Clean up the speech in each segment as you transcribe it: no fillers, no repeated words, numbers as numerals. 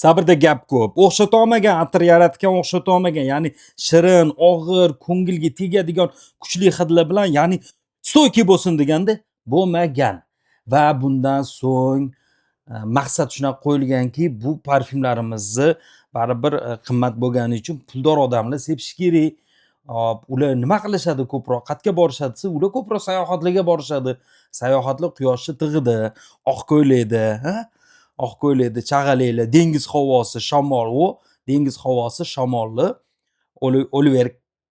sabrda gap ko'p. O'xshata olmagan, atir yaratgan o'xshata olmagan, ya'ni shirin, og'ir, ko'ngilga tegadigan kuchli hidlar bilan, ya'ni stoyki bo'lsin deganda bo'lmagan. Va bundan so'ng maqsad shunaqa qo'yilganki, bu parfyumlarimizni baribir qimmat bo'lgani uchun puldor odamlar sepishi kerak. Hop, ular nima qilishadi ko'proq? Qayerga borishadi desa, ular ko'proq sayohatlarga borishadi. Sayohatlar quyoshni tig'ida, oq ko'ylakda, ha? Oq ko'ylakda, chag'alaylar, dengiz havosi, shamol, dengiz havosi, shamolli Oliver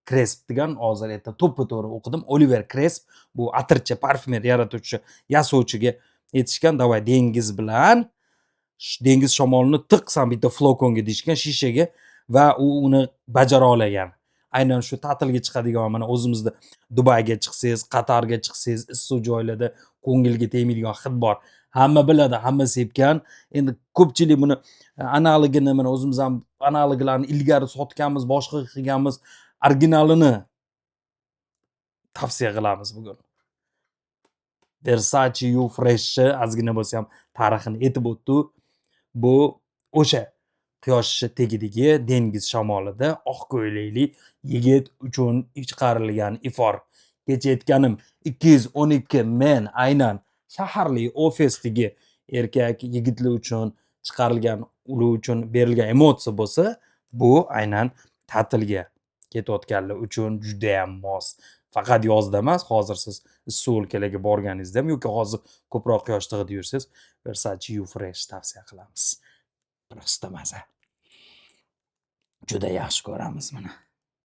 Cresp degan, hozir to'ppa-to'g'ri o'qidim. Oliver Cresp bu atirchi, parfyumer yaratuvchi, yasovchiga aytishgan, davay dengiz bilan dengiz shamolini tiqsan bitta flokonga deyishgan shishaga va u uni bajara olagan. Aynan shu ta'tilga chiqadigan, mana o'zimizda Dubayga chiqsangiz, Qatarga chiqsangiz, issiq joylarda ko'ngilga tegmaydigan hid bor. Hamma biladi, hamma sepgan. Endi ko'pchilik buni analogini, mana o'zimiz ham analoglarni ilgari sotganmiz, boshqa qilganmiz. Originalini tavsiya qilamiz bugun. Versace You Fresh'ni ozgina bo'lsa ham tarixini aytib o'tdi. Bu o'sha quyosh tegidagi dengiz shamolida oq ko'ylakli yigit uchun chiqarilgan ifor. Kecha aytganim 212 men aynan shaharlik ofisdagi erkak yigitlar uchun chiqarilgan, ular uchun berilgan emotsiya bo'lsa, bu aynan ta'tilga ketayotganlar uchun juda ham mos. Faqat yozda emas, hozir siz issiq o'lkalarga borganingizda ham yoki hozir ko'proq quyosh tig'ida yursangiz, Versace You Fresh tavsiya qilamiz. Prosta maza. Juda yaxshi ko'ramiz buni.